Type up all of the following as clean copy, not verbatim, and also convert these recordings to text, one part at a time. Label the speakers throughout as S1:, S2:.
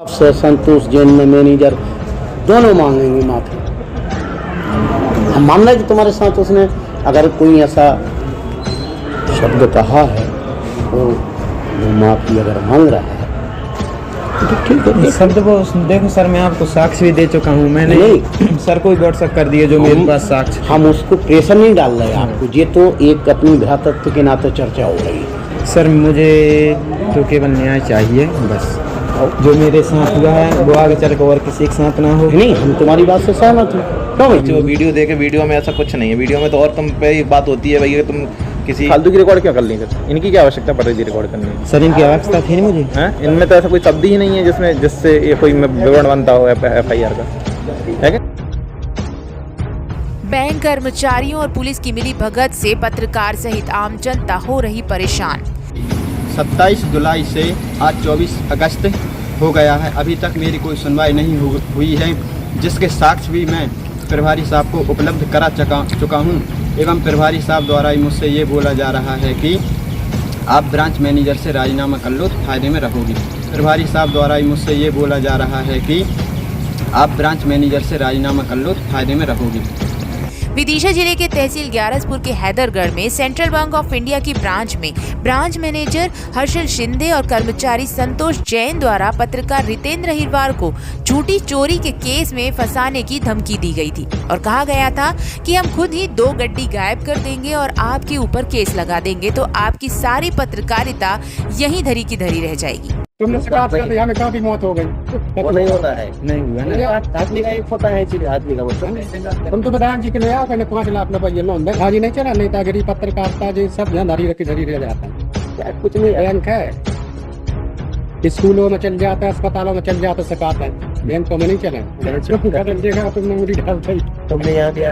S1: अफसर संतोष जैन में मैनेजर दोनों मांगेंगे माफी। हम मान रहे कि तुम्हारे साथ उसने अगर कोई ऐसा शब्द कहा है वो माफी अगर मांग रहा है तो ठीक है।
S2: शब्द को देखो सर, मैं आपको साक्ष्य भी दे चुका हूँ। मैंने
S1: नहीं
S2: सर को व्हाट्सएप कर दिया जो मेरे पास साक्ष्य।
S1: हम उसको प्रेशर नहीं डाल रहे आपको, ये तो एक अपनी भ्रातृत्व के नाते चर्चा हो रही है।
S2: सर मुझे तो केवल न्याय चाहिए बस। जो मेरे साथ हुआ है वो आगे चल कर और किसी के साथ ना हो।
S1: नहीं, हम तुम्हारी बात से सहमत हैं। क्यों भाई?
S3: जो वीडियो देखे, वीडियो में ऐसा कुछ नहीं है। वीडियो में तो और तुम पे ही बात होती है भाई कि तुम किसी
S4: फालतू की रिकॉर्ड क्या कर ली सर? इनकी क्या आवश्यकता पड़ रही थी रिकॉर्ड करने की?
S2: सर इनकी आवश्यकता थी नहीं मुझे।
S4: हैं? इनमें तो ऐसा कोई शब्द ही नहीं है जिससे ये कोई विवरण बनता हो FIR का, है क्या?
S5: बैंक कर्मचारियों और पुलिस की मिली भगत से पत्रकार सहित आम जनता हो रही परेशान।
S6: 27 जुलाई से आज 24 अगस्त हो गया है, अभी तक मेरी कोई सुनवाई नहीं हुई है, जिसके साक्ष्य भी मैं प्रभारी साहब को उपलब्ध करा चुका हूं। एवं प्रभारी साहब द्वारा ही मुझसे ये बोला जा रहा है कि आप ब्रांच मैनेजर से राजीनामा कर लो तो फायदे में रहोगी। प्रभारी साहब द्वारा ही मुझसे ये बोला जा रहा है कि आप ब्रांच मैनेजर से राजीनामा कर लो तो फायदे में रहोगी।
S5: विदिशा जिले के तहसील ग्यारसपुर के हैदरगढ़ में सेंट्रल बैंक ऑफ इंडिया की ब्रांच में ब्रांच मैनेजर हर्षल शिंदे और कर्मचारी संतोष जैन द्वारा पत्रकार रितेंद्र अहिरवार को झूठी चोरी के केस में फंसाने की धमकी दी गई थी और कहा गया था कि हम खुद ही 2 गड्डी गायब कर देंगे और आपके ऊपर केस लगा देंगे तो आपकी सारी पत्रकारिता यहीं धरी की धरी रह जाएगी।
S7: तुमने शिकायत कर दी, हमें काफी मौत हो गई।
S1: वो नहीं होता है,
S2: नहीं हुआ ना।
S1: आदमी का एक होता है, आदमी का मतलब
S7: तुम तो प्रधान जी के लिए आओ, 5 लाख रुपये लोन दे, हाजी नहीं चला, नेतागिरी पत्रकारिता जो सब यहाँ धरी रह जाता है। कुछ नहीं बैंक है, स्कूलों में चल जाता है, अस्पतालों में चल जाता सिखाता है, बैंकों में नहीं चले। देखा तुमने मुड़ी डालते ही
S1: तुमने यहाँ दिया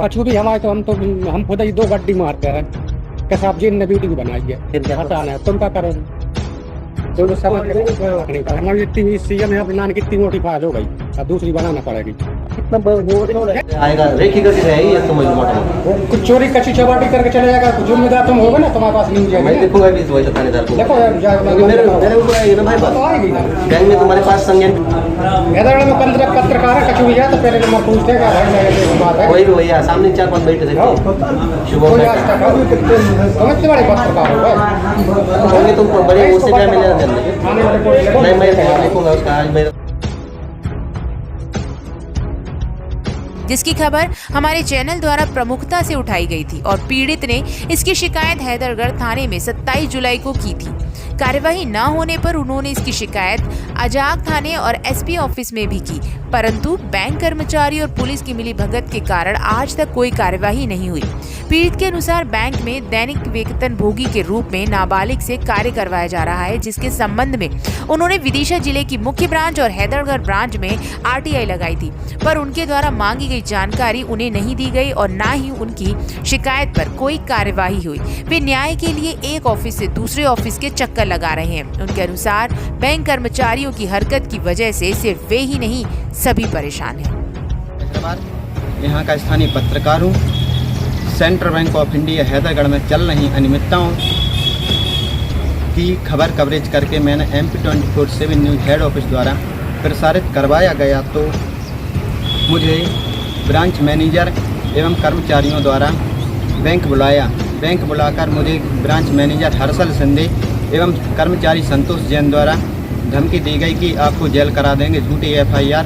S7: अच्छू भी हमारे तो हम खुद ही 2 गड्डी मारते हैं कि साहब जी ने वीडियो बनाई है, हटाना है, तुम क्या करो? हमारी इतनी सीएम है बनाने की इतनी मोटी फाइल हो गई, अब दूसरी बनाना पड़ेगी।
S1: आएगा रेखी गति रहेगी, समझ लो मोटा मोटा।
S7: कुछ चोरी कच्ची चबाटी करके चले जाएगा, कुछ जिम्मेदार तुम होगे ना, तुम्हारे पास नहीं जाएगा।
S1: मैं देखूंगा भी वही थानेदार को।
S7: देखो
S1: मेरे ऊपर आएगी ना भाई बात।
S7: आएगी ना
S1: गैंग में तुम्हारे पास संज्ञान
S7: हैदराबाद में 15 पत्रकार है, कचू गया तो पहले नंबर पूछते हैं बात है
S1: वही भैया सामने 4-5 बैठे थे शुभ
S7: तुम इतने बड़े पत्रकार हो
S1: होंगे, तुम बड़े उससे क्या मिलेगा नहीं, मैं देखूंगा उसका आज मैं।
S5: जिसकी खबर हमारे चैनल द्वारा प्रमुखता से उठाई गई थी और पीड़ित ने इसकी शिकायत हैदरगढ़ थाने में 27 जुलाई को की थी। कार्यवाही न होने पर उन्होंने इसकी शिकायत अजाक थाने और SP ऑफिस में भी की, परंतु बैंक कर्मचारी और पुलिस की मिली भगत के कारण आज तक कोई कार्यवाही नहीं हुई। पीड़ित के अनुसार बैंक में दैनिक वेतन भोगी के रूप में नाबालिग से कार्य करवाया जा रहा है, जिसके संबंध में उन्होंने विदिशा जिले की मुख्य ब्रांच और हैदरगढ़ ब्रांच में RTI लगाई थी, पर उनके द्वारा मांगी गई जानकारी उन्हें नहीं दी गई और न ही उनकी शिकायत पर कोई कार्यवाही हुई। वे न्याय के लिए एक ऑफिस से दूसरे ऑफिस के चक्कर लगा रहे हैं। उनके अनुसार बैंक कर्मचारियों की हरकत की वजह से सिर्फ वे ही नहीं सभी परेशान हैं।
S6: यहाँ का स्थानीय पत्रकार हूँ। Central bank of India Haidergarh में चल रही अनियमितताओं की खबर कवरेज करके मैंने MP24/7 न्यूज़ हेड ऑफिस द्वारा प्रसारित करवाया गया, तो मुझे ब्रांच मैनेजर एवं कर्मचारियों द्वारा बैंक बुलाकर मुझे ब्रांच मैनेजर हर्षल शिंदे एवं कर्मचारी संतोष जैन द्वारा धमकी दी गई कि आपको जेल करा देंगे, झूठी FIR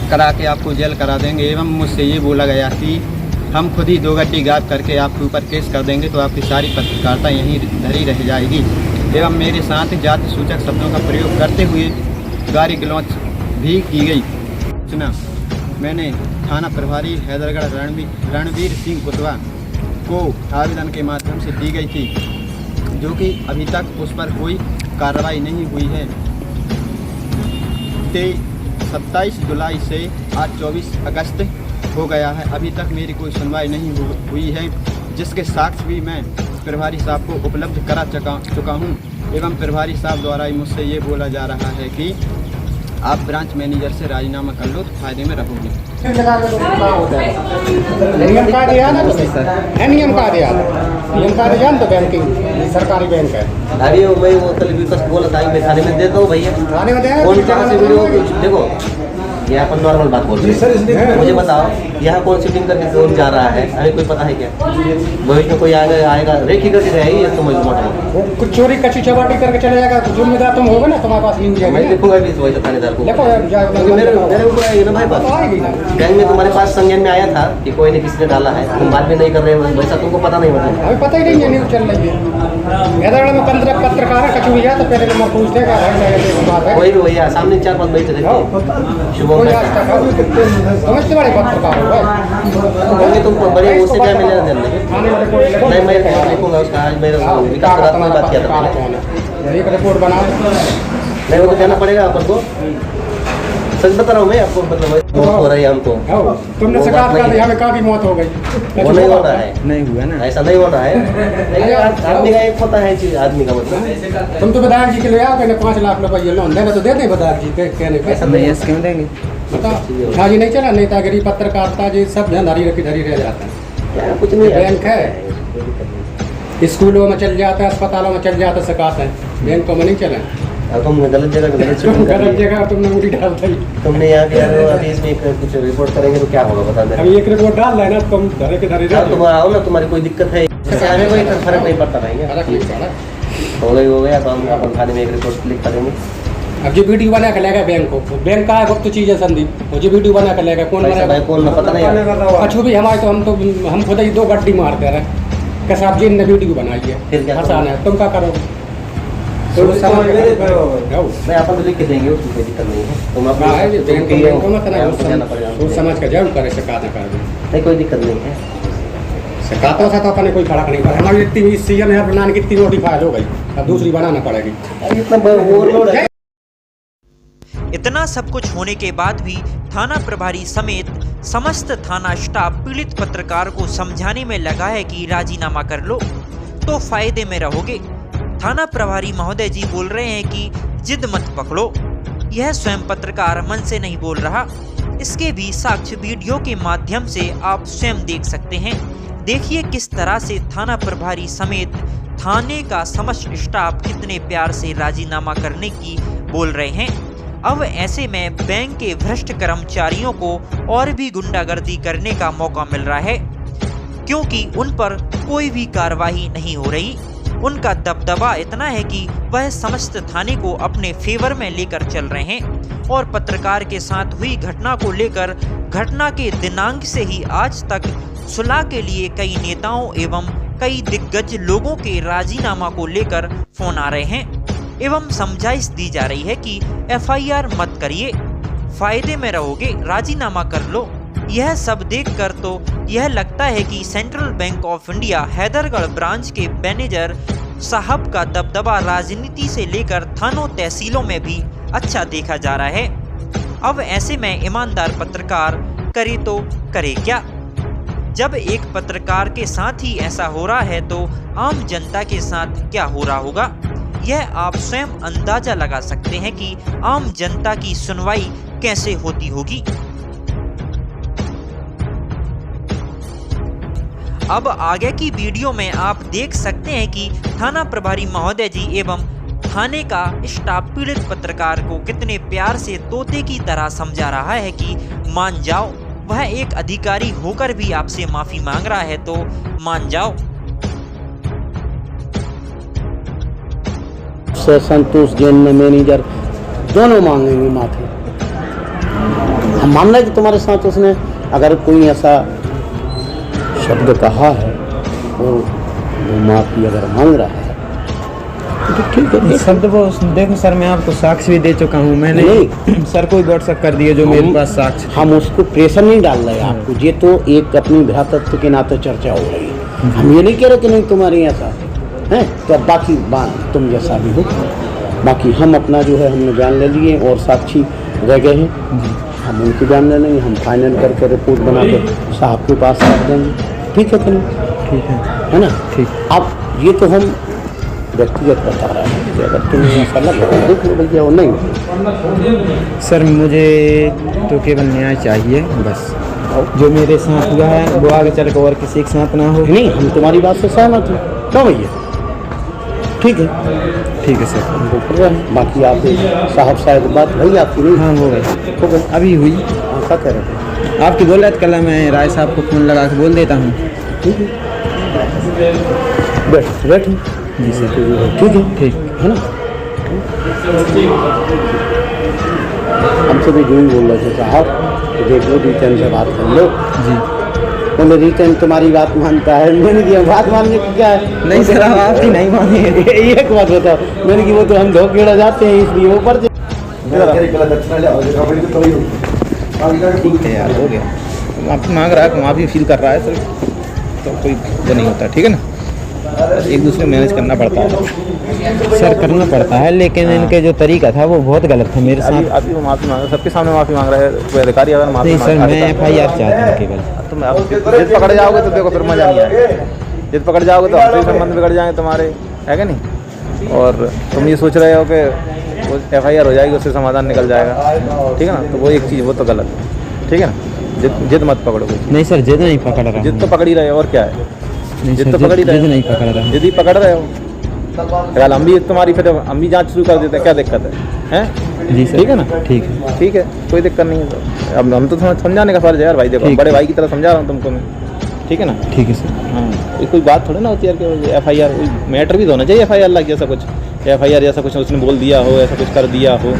S6: करा के आपको जेल करा देंगे। एवं मुझसे ये बोला गया कि हम खुद ही 2 गड्डी गायब करके आपके ऊपर केस कर देंगे तो आपकी सारी पत्रकारिता यहीं धरी रह जाएगी। एवं मेरे साथ जाति सूचक शब्दों का प्रयोग करते हुए गाली गलौच भी की गई। सुना मैंने थाना प्रभारी हैदरगढ़ रणवीर सिंह कुशवाहा को आवेदन के माध्यम से दी गई थी, जो कि अभी तक उस पर कोई कार्रवाई नहीं हुई है। 27 जुलाई से आज 24 अगस्त हो गया है, अभी तक मेरी कोई सुनवाई नहीं हुई है, जिसके साक्ष्य भी मैं प्रभारी साहब को उपलब्ध करा चुका हूँ। एवं प्रभारी साहब द्वारा ही मुझसे ये बोला जा रहा है कि आप ब्रांच मैनेजर से राजीनामा कर लो तो फायदे में रहोगे।
S7: नियम का दिया ना, नियम का दिया तो बैंकिंग सरकारी बैंक है।
S8: अभी मैं वो कल विकास बोला था मैं थाने में देता हूँ भैया।
S7: थाने में दे
S8: कौन कहाँ से वीडियो देखो, ये अपन नॉर्मल बात बोल रहे हैं। मुझे बताओ यहाँ कौन शूटिंग करके कौन जा रहा है, हमें कोई पता है क्या? भविष्य में कोई आएगा रेखी करके रहेगी ये समझ लो।
S7: कुछ चोरी कच्ची चबाटी करके चले जाएगा तो जिम्मेदार तुम होगे ना, तुम्हारे पास नहीं
S8: मैं देखूंगा भी वही थानेदार को।
S7: देखो यार,
S8: मेरे ऊपर आएगी ना भाई बात।
S7: आएगी ना।
S8: बैंक में तुम्हारे पास संज्ञान में आया था कि कोई ने किसी ने डाला है, तुम बात भी नहीं कर रहे हो, वैसा तुमको पता नहीं होता।
S7: अभी पता ही नहीं है, न्यूज चल रही है। हैदरगढ़ में 15 पत्रकार है, कचू गया तो पहले नंबर पूछ देगा
S8: वही वही सामने 4-5 बैठे थे शुभम
S7: समझते बड़े पत्रकार हो भाई।
S8: तुम बड़े उससे क्या मिलने देना नहीं। मैं देखूंगा उसका, आज मेरे विकास रात में बात किया था।
S7: एक रिपोर्ट बना
S8: नहीं, वो तो जाना पड़ेगा अपन को। सच बता रहा हूँ मैं आपको, मतलब मौत हो रही है हमको।
S7: तुमने शिकायत कर दी, हमें कहाँ की मौत हो गई?
S8: वो नहीं हो रहा है,
S2: नहीं हुआ ना,
S8: ऐसा नहीं हो रहा है। आदमी का एक होता है चीज, आदमी का मतलब।
S7: तुम तो विधायक जी के लिए आओ, कहने 5 लाख रुपये लोन देना तो दे दें विधायक जी के कहने पे।
S8: ऐसा नहीं है,
S2: क्यों देंगे?
S7: बताओ शादी नहीं चला, नेतागिरी पत्रकारिता जी सब धरी रह जाता है।
S8: कुछ नहीं है।
S7: बैंक है, स्कूलों में चल जाता है, अस्पतालों में चल जाता है, शिकायत है। बैंकों में नहीं चला।
S8: तुम गलत जगह गलत
S7: गलत जगह तुमने उंगली डाल दी।
S8: तुमने यहाँ भी अभी इसमें कुछ रिपोर्ट करेंगे तो क्या होगा बता दे।
S7: अभी एक रिपोर्ट डाल रहा है ना, तुम धरे के धरे
S8: तुम आओ ना, तुम्हारी कोई दिक्कत है हमें कोई फर्क नहीं पड़ता भाई। हो गया तो हम अपन थाने में एक रिपोर्ट क्लिक करेंगे।
S7: अब जो वीडियो बना कर लेगा बैंक को, बैंक का गुप्त चीज है संदीप, वो जो वीडियो बना कर लेगा कौन
S8: भाई कौन पता नहीं।
S7: अच्छू भी हमारे तो हम खुद ही 2 गड्डी मारते रहे कि साहब जी ने वीडियो बनाई है,
S8: फिर क्या
S7: आसान है, तुम क्या करोगे?
S8: मैं अपन तो लिख के देंगे, उसमें कोई दिक्कत नहीं है। तुम
S7: सोच समझ कर जरूर करे, शिकायत कर दे,
S8: नहीं कोई दिक्कत नहीं है।
S7: शिकायतों से तो अपने कोई फर्क नहीं पड़ा। हमारी इतनी सीजन है बनाने की, इतनी नोटिफाइड हो गई, अब दूसरी बनाना पड़ेगी।
S8: इतना ओवरलोड है।
S9: इतना सब कुछ होने के बाद भी थाना प्रभारी समेत समस्त थाना स्टाफ पीड़ित पत्रकार को समझाने में लगा है कि राजीनामा कर लो तो फायदे में रहोगे। थाना प्रभारी महोदय जी बोल रहे हैं कि जिद मत पकड़ो। यह स्वयं पत्रकार मन से नहीं बोल रहा, इसके भी साक्ष्य वीडियो के माध्यम से आप स्वयं देख सकते हैं। देखिए किस तरह से थाना प्रभारी समेत थाने का समस्त स्टाफ कितने प्यार से राजीनामा करने की बोल रहे हैं। अब ऐसे में बैंक के भ्रष्ट कर्मचारियों को और भी गुंडागर्दी करने का मौका मिल रहा है, क्योंकि उन पर कोई भी कार्रवाई नहीं हो रही। उनका दबदबा इतना है कि वह समस्त थाने को अपने फेवर में लेकर चल रहे हैं और पत्रकार के साथ हुई घटना को लेकर घटना के दिनांक से ही आज तक सुलह के लिए कई नेताओं एवं कई दिग्गज लोगों के राजीनामा को लेकर फोन आ रहे हैं एवं समझाइश दी जा रही है कि एफआईआर मत करिए, फायदे में रहोगे, राजीनामा कर लो। यह सब देखकर तो यह लगता है कि central bank of India Haidergarh branch के मैनेजर साहब का दबदबा राजनीति से लेकर थानों तहसीलों में भी अच्छा देखा जा रहा है। अब ऐसे में ईमानदार पत्रकार करे तो करे क्या? जब एक पत्रकार के साथ ही ऐसा हो रहा है तो आम जनता के साथ क्या हो रहा होगा, यह आप स्वयं अंदाजा लगा सकते हैं कि आम जनता की सुनवाई कैसे होती होगी। अब आगे की वीडियो में आप देख सकते हैं कि थाना प्रभारी महोदय जी एवं थाने का स्टाफ पीड़ित पत्रकार को कितने प्यार से तोते की तरह समझा रहा है कि मान जाओ। वह एक अधिकारी होकर भी आपसे माफी मांग रहा है तो मान जाओ।
S1: संतोष जैन मैनेजर दोनों मांगेंगे माफी। हम मान रहे कि तुम्हारे साथ उसने अगर कोई ऐसा शब्द कहा है और वो माफी अगर मांग रहा है तो ठीक है।
S2: शब्द वो देखो सर, मैं आपको साक्ष्य भी दे चुका हूँ। मैंने
S1: नहीं
S2: सर को व्हाट्सएप कर दिया जो मेरे पास साक्ष्य।
S1: हम उसको प्रेशर नहीं डाल रहे आपको, ये तो एक अपनी भ्रातृत्व के नाते चर्चा हो रही है। हम ये नहीं कह रहे कि नहीं तुम्हारे ऐसा है, तो अब बाकी तुम जैसा भी हो, बाकी हम अपना जो है हमने बयान ले लिए और साक्षी रह गए हैं, हम उनकी बयान ले लेंगे। हम फाइनल करके रिपोर्ट बना के साहब के पास रख देंगे। ठीक है कि नहीं?
S2: ठीक
S1: है ना?
S2: ठीक।
S1: अब ये तो हम व्यक्तिगत बता रहे हैं कि अगर तुम्हें ऐसा लगा तो देख लो भैया, वो नहीं।
S2: सर मुझे तो केवल न्याय चाहिए बस। जो मेरे साथ हुआ है वो आगे चल कर और किसी के साथ ना हो।
S1: नहीं, हम तुम्हारी बात से सहमत हैं। क्यों भैया? ठीक है
S2: सर।
S1: वो कर रहे हैं। बाकी आप साहब शायद बात भई आपकी नहीं
S2: हाँ हो गई,
S1: हो गई।
S2: अभी हुई।
S1: हाँ, क्या कह रहे थे?
S2: आपकी बोल रहे थे कल, मैं राय साहब को फ़ोन लगा के बोल देता हूँ।
S1: ठीक है, बैठ
S2: जी सर।
S1: ठीक है,
S2: ठीक
S1: है ना। हमसे भी जो ही बोल रहे थे साहब कि देख लो रिटर्न से बात कर लो
S2: जी।
S1: बोले रिटर्न तुम्हारी बात मानता है। मैंने कहा बात मानने की क्या है?
S2: नहीं सर, आप आपकी नहीं मानेंगे।
S1: एक बात बताओ, मैंने कि वो तो हम धोखेड़ा जाते हैं इसलिए वो पर
S4: ठीक है यार, हो गया। माफ़ी मांग रहा है, माफ़ी फील कर रहा है सर, तो कोई वो नहीं होता, ठीक है ना। एक दूसरे मैनेज करना पड़ता है
S2: सर, करना पड़ता है, लेकिन इनके जो तरीका था वो बहुत गलत था मेरे साथ।
S4: अभी वो माफ़ी मांग रहा है, सबके सामने माफ़ी मांग रहा है। कोई अधिकारी अगर माफ़ी
S2: नहीं सर,
S4: मांग
S2: मैं FIR चाहता हूँ केवल।
S4: तुम आप जिद पकड़ जाओगे तो देखो फिर मजा नहीं आएगा। जिद पकड़ जाओगे तो आपसे संबंध बिगड़ जाएंगे तुम्हारे, है क्या नहीं। और तुम ये सोच रहे हो कि वो FIR हो जाएगी, उससे समाधान निकल जाएगा, ठीक है ना। तो वो एक चीज़ वो तो गलत है, ठीक है ना। जिद मत पकड़ो।
S2: नहीं सर, जिद नहीं पकड़ रहा।
S4: जिद तो पकड़ ही रहे हो, और क्या है।
S2: नहीं
S4: जिद
S2: सर,
S4: तो पकड़ ही रहे हो।
S2: जिद नहीं पकड़ रहा।
S4: जिद ही पकड़ रहे हो। अगर हम भी तुम्हारी फिर हम भी जाँच शुरू कर देते हैं, क्या दिक्कत है?
S2: जी सर,
S4: ठीक है ना।
S2: ठीक है,
S4: कोई दिक्कत नहीं है। तो अब हम तो समझाने का फर्ज है यार भाई, देखो बड़े भाई की तरह समझा रहा हूँ तुमको मैं, ठीक है ना।
S2: ठीक है सर।
S4: हाँ, ये कोई बात थोड़ी ना होती है यार कि FIR मैटर भी तो होना चाहिए। FIR लग जैसा कुछ, FIR जैसा कुछ उसने बोल दिया हो, ऐसा कुछ कर दिया हो।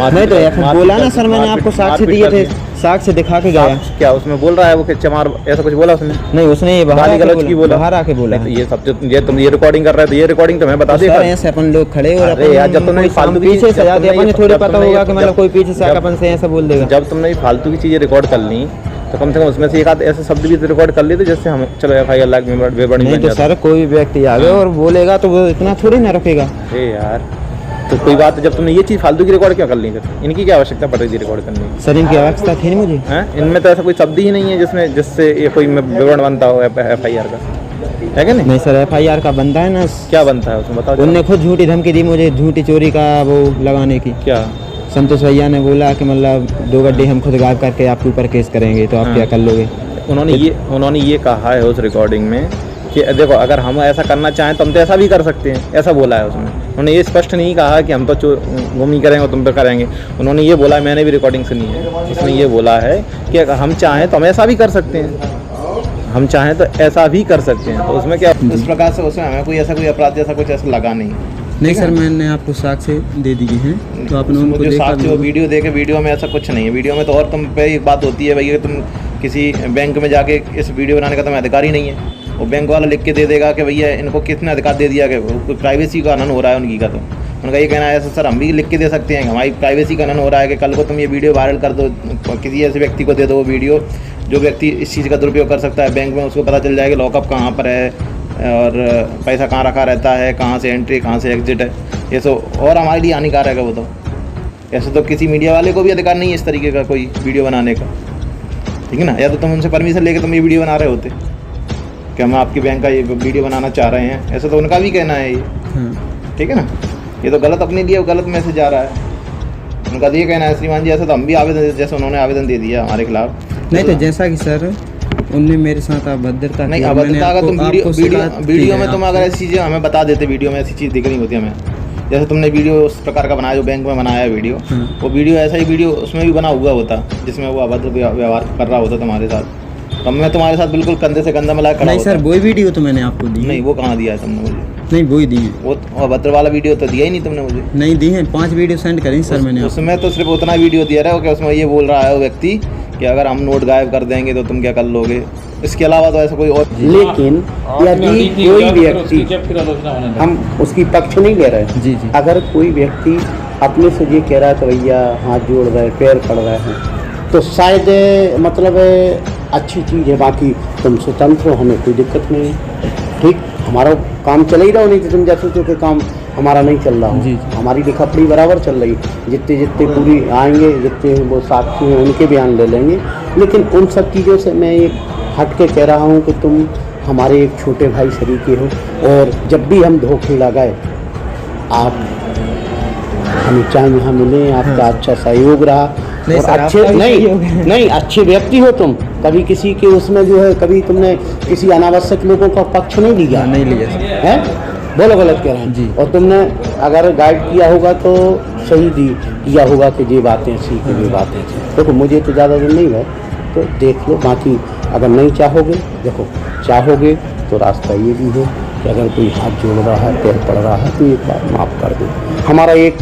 S2: नहीं तो ऐसा बोला ना सर, मैंने आपको साक्ष्य दिए थे, साक्ष्य दिखा के गया।
S4: क्या उसमें बोल रहा है वो कि चमार ऐसा कुछ बोला उसने?
S2: नहीं, उसने ये बाहर
S4: गलत की बोला,
S2: बाहर आके बोला।
S4: तो ये सब जो तुम ये रिकॉर्डिंग कर रहे थे, ये रिकॉर्डिंग तो मैं बता दिया
S2: सर। ऐसे अपन लोग खड़े और
S4: अरे यार, जब तुमने फालतू की
S2: पीछे से जाते अपन थोड़ी पता होगा कि मतलब कोई पीछे से अपन से ऐसा बोल देगा।
S4: जब तुमने फालतू की चीज़ें रिकॉर्ड कर ली तो कम से कम उसमें से एक आध ऐसे शब्द भी रिकॉर्ड कर लिए थे जिससे हम चलो FIR लाख में बेबड़ी
S2: नहीं तो सर, कोई व्यक्ति आगे और बोलेगा तो वो इतना थोड़ी ना रखेगा।
S4: अरे यार, तो कोई बात है, जब तुमने ये चीज़ फालतू की रिकॉर्ड क्यों कर ली? फिर इनकी क्या आवश्यकता पड़ रही थी रिकॉर्ड करने की?
S2: सर, इनकी आवश्यकता थी नहीं मुझे।
S4: हैं, इनमें तो ऐसा कोई शब्द ही नहीं है जिससे ये कोई विवरण बनता हो FIR का, है क्या नहीं
S2: सर, FIR का बनता है ना।
S4: क्या बनता है उसमें बताओ।
S2: उनने खुद झूठी धमकी दी मुझे, झूठी चोरी का वो लगाने की।
S4: क्या
S2: संतोष भैया ने बोला कि मतलब 2 गड्ढे हम खुद गायब करके आपके ऊपर केस करेंगे, तो आप क्या कर लोगे?
S4: उन्होंने ये कहा है उस रिकॉर्डिंग में कि देखो अगर हम ऐसा करना चाहें तो हम तो ऐसा भी कर सकते हैं, ऐसा बोला है उसमें। उन्होंने ये स्पष्ट नहीं कहा कि हम तो घूमी करेंगे तुम पे करेंगे। उन्होंने ये बोला, मैंने भी रिकॉर्डिंग सुनी है, उसमें ये बोला है कि अगर हम चाहें तो हम ऐसा भी कर सकते हैं, हम चाहें तो ऐसा भी कर सकते हैं। तो उसमें क्या इस प्रकार से उसमें हमें कोई ऐसा कोई अपराध जैसा कुछ ऐसा लगा नहीं
S2: सर, मैंने आपको साक्ष्य दे दिए हैं, तो आपने उनको देखा।
S3: साक्ष्य वो वीडियो देखे, वीडियो में ऐसा कुछ नहीं है। वीडियो में तो और तुम पे एक बात होती है भैया, तुम किसी बैंक में जाके इस वीडियो बनाने का तुम्हें अधिकार ही नहीं है। वो बैंक वाला लिख के दे देगा कि भैया इनको किसने अधिकार दे दिया कि प्राइवेसी का हनन हो रहा है उनकी का। तो उनका ये कहना है सर हम भी लिख के दे सकते हैं, हमारी प्राइवेसी का हनन हो रहा है कि कल को तुम ये वीडियो वायरल कर दो, किसी ऐसे व्यक्ति को दे दो वो वीडियो, जो व्यक्ति इस चीज़ का दुरुपयोग कर सकता है बैंक में, उसको पता चल जाएगा लॉकअप कहाँ पर है और पैसा कहाँ रखा रहता है, कहाँ से एंट्री कहाँ से एग्जिट है। ये सो और हमारे लिए हानिकारक है वो। तो ऐसे तो किसी मीडिया वाले को भी अधिकार नहीं है इस तरीके का कोई वीडियो बनाने का, ठीक है ना। या तो तुम उनसे परमिशन लेके तुम ये वीडियो बना रहे होते कि हम आपके बैंक का ये वीडियो बनाना चाह रहे हैं, ऐसा तो उनका भी कहना है ये, ठीक है ना। ये तो गलत अपने लिए गलत मैसेज जा रहा है, उनका ये कहना है श्रीमान जी। ऐसा तो हम भी आवेदन, जैसे उन्होंने आवेदन दे दिया हमारे खिलाफ।
S2: नहीं तो जैसा कि सर उनने मेरे साथ अभद्रता
S3: नहीं, अभद्रता अगर तुम वीडियो में तुम अगर ऐसी चीज़ें हमें बता देते, वीडियो में ऐसी चीज़ दिख रही होती है हमें, जैसे तुमने वीडियो उस प्रकार का बनाया जो बैंक में बनाया वीडियो, वो वीडियो ऐसा ही वीडियो उसमें भी बना हुआ होता जिसमें वो अभद्र व्यवहार कर रहा होता तुम्हारे साथ, तो मैं तुम्हारे साथ बिल्कुल कंधे से कंधा मिला खड़ा।
S2: नहीं सर, वही वीडियो तो मैंने आपको दी।
S3: नहीं, वो कहाँ दिया है तुमने मुझे?
S2: नहीं, वही दी है।
S3: वो अभद्र वाला वीडियो तो दिया ही नहीं तुमने मुझे।
S2: नहीं दी है, 5 वीडियो सेंड करी सर मैंने।
S3: उसमें तो सिर्फ उतना वीडियो दिया रहा है कि उसमें ये बोल रहा है वो व्यक्ति कि अगर हम नोट गायब कर देंगे तो तुम क्या कर लोगे, इसके अलावा तो ऐसा कोई और।
S1: लेकिन यदि कोई व्यक्ति, हम उसकी पक्ष नहीं ले रहे,
S2: जी,
S1: अगर कोई व्यक्ति अपने से ये कह रहा है कि भैया हाथ जोड़ रहे पैर पड़ रहे हैं, तो शायद मतलब अच्छी चीज़ है। बाकी तुम स्वतंत्र हो, हमें कोई दिक्कत नहीं है, ठीक, हमारा काम चल ही रहा हो। नहीं तो तुम जैसे सोचो कि काम हमारा नहीं चल रहा हो, हमारी लिखापड़ी बराबर चल रही, जितने पूरी आएंगे, जितने वो साथी हैं उनके बयान ले लेंगे। लेकिन उन सब चीज़ों से मैं एक हट के कह रहा हूँ कि तुम हमारे एक छोटे भाई शरीके हो, और जब भी हम धोखे लगाए आप हमें चाहे यहाँ मिले, आपका अच्छा सहयोग रहा।
S2: नहीं
S1: और
S2: सर,
S1: अच्छे नहीं अच्छे व्यक्ति हो तुम, कभी किसी के उसमें जो है कभी तुमने किसी अनावश्यक लोगों का पक्ष नहीं लिया।
S2: नहीं लिया सर।
S1: है बोलो गलत कह रहे हैं
S2: जी।
S1: और तुमने अगर गाइड किया होगा तो सही किया होगा कि ये बातें ऐसी कि ये बातें ऐसी। देखो मुझे तो ज़्यादा दिन नहीं है तो देख लो, बाकी अगर नहीं चाहोगे, देखो चाहोगे तो रास्ता ये भी है कि अगर कोई हाथ जोड़ रहा है, पैर पड़ रहा है तो एक बार माफ़ कर दो। हमारा एक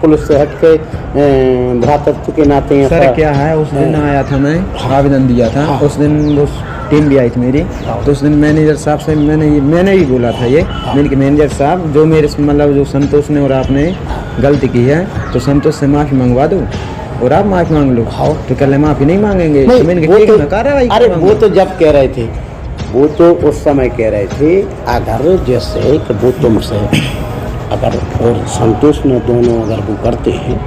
S1: पुलिस से हट के भ्रातृत्व के नाते
S2: सर
S1: ऐसा-
S2: क्या है, उस दिन आया था मैं, आवेदन दिया था।
S1: हाँ।
S2: उस दिन वो टीम भी आई थी मेरी, तो उस दिन मैनेजर साहब से मैंने ही बोला था ये, मैंने कि मैनेजर साहब जो मेरे से मतलब जो संतोष ने और आपने गलती की है तो संतोष से माफ़ी मंगवा दो और आप माफ़ी मांग लो। तो कल माफ़ी नहीं मांगेंगे।
S1: नहीं,
S2: तो मैंने
S1: वो
S2: कहा, ठीक है,
S1: तो-
S2: मैं कार्रवाई
S1: अरे
S2: करूँगा।
S1: वो तो जब कह रहे थे, वो तो उस समय कह रहे थे अगर जैसे कि वो तुमसे अगर और संतोष ने दोनों अगर वो करते हैं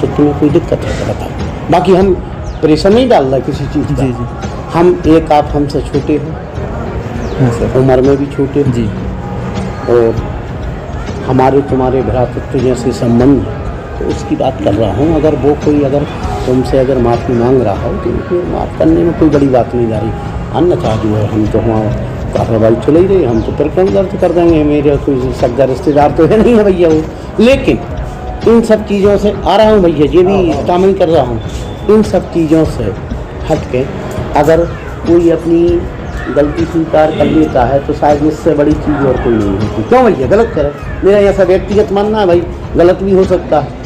S1: तो तुम्हें कोई दिक्कत है तो बताओ। बाकी हम प्रेशर नहीं डाल रहे किसी चीज़ का।
S2: जी, जी।
S1: हम एक आप हमसे छोटे हो,
S2: हाँ सर
S1: उम्र में भी छोटे हो
S2: जी।
S1: और हमारे तुम्हारे भ्रातृत्व जैसे संबंध हैं, तो उसकी बात कर रहा हूँ। अगर वो कोई अगर तुमसे अगर माफ़ी मांग रहा हो तो फिर माफ़ करने में कोई बड़ी बात नहीं जा रही। अन्यथा जो है हम तो वहाँ कार्रवाई चल ही रही, हम तो प्रकरण दर्ज कर देंगे। मेरे कोई सगा रिश्तेदार तो है नहीं है भैया वो, लेकिन इन सब चीज़ों से आ रहा हूँ भैया, ये भी शामिल कर रहा हूँ। इन सब चीज़ों से हट के अगर कोई अपनी गलती स्वीकार कर लेता है तो शायद इससे बड़ी चीज़ और कोई नहीं होती। क्यों भैया गलत करे? मेरा ऐसा व्यक्तिगत मानना है भाई, गलत भी हो सकता है।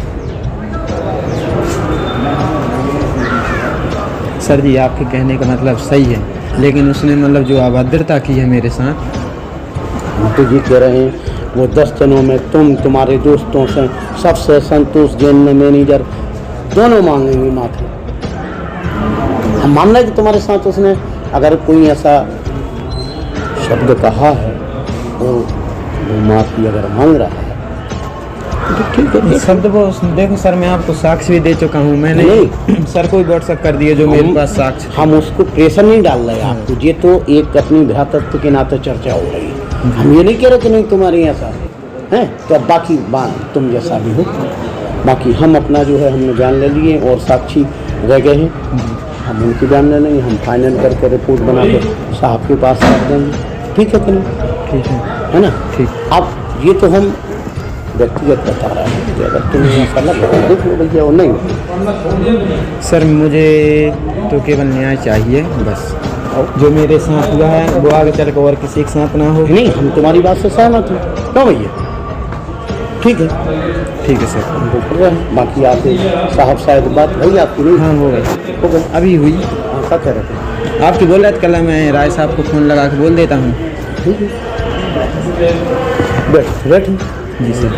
S2: सर जी आपके कहने का मतलब सही है, लेकिन उसने मतलब जो अभद्रता की है मेरे साथ,
S1: हम तो ये कह रहे हैं वो 10 दिनों में तुम्हारे दोस्तों से सबसे संतोष जैन मैनेजर दोनों मांगेंगे माफ़ी। हम मान रहे हैं कि तुम्हारे साथ उसने अगर कोई ऐसा शब्द कहा है तो वो माफ़ी अगर मांग रहा है तो ठीक है।
S2: शब्द वो देखो सर, मैं आपको साक्ष्य भी दे चुका हूँ। मैंने सर को व्हाट्सएप कर दिया जो मेरे पास साक्ष्य।
S1: हम उसको प्रेशर नहीं डाल रहे आपको, ये तो एक अपनी भ्रातृत्व के नाते चर्चा हो रही है। हम ये नहीं कह रहे कि नहीं तुम्हारे ऐसा है, तो अब बाकी बात तुम जैसा भी हो, बाकी हम अपना जो है हमने जान ले लिए और साक्षी रह गए हैं, हम उनकी जान ले लेंगे। हम फाइनल करके रिपोर्ट बना के साहब के पास रख देंगे। ठीक है कि नहीं?
S2: ठीक
S1: है ना?
S2: ठीक।
S1: अब ये तो हम व्यक्तिगत बता रहा है कि अगर तुम्हें ऐसा लग रहा है देख लो भैया, और नहीं
S2: सर मुझे तो केवल न्याय चाहिए बस। जो मेरे साथ हुआ है वो आगे चल कर और किसी के साथ ना हो।
S1: नहीं, हम तुम्हारी बात से सहमत हैं। क्यों भैया? ठीक है,
S2: ठीक है सर।
S1: हम तो कर रहे हैं। बाकी आप साहब शायद बात भई आपकी नहीं
S2: हाँ हो गई,
S1: हो गई
S2: अभी हुई।
S1: हाँ, क्या कह रहे थे?
S2: आपकी बोल रहे थे कल, मैं राय साहब को फ़ोन लगा के बोल देता हूँ।
S1: ठीक है, बैठ
S2: जी सर।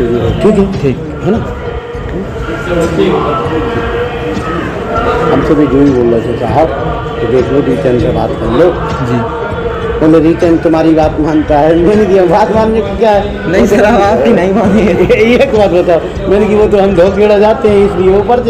S1: ठीक है,
S2: ठीक
S1: है ना? हमसे भी जो ही बोल रहे थे साहब कि देख लो रिटर्न से बात कर लो
S2: जी।
S1: बोले रिटर्न तुम्हारी बात मानता है। मैंने कहा बात मानने को क्या है?
S2: नहीं सर, आप आपकी नहीं मानेंगे।
S1: एक बात बताओ, मैंने कि वो तो हम धोखेड़ा जाते हैं इसलिए ऊपर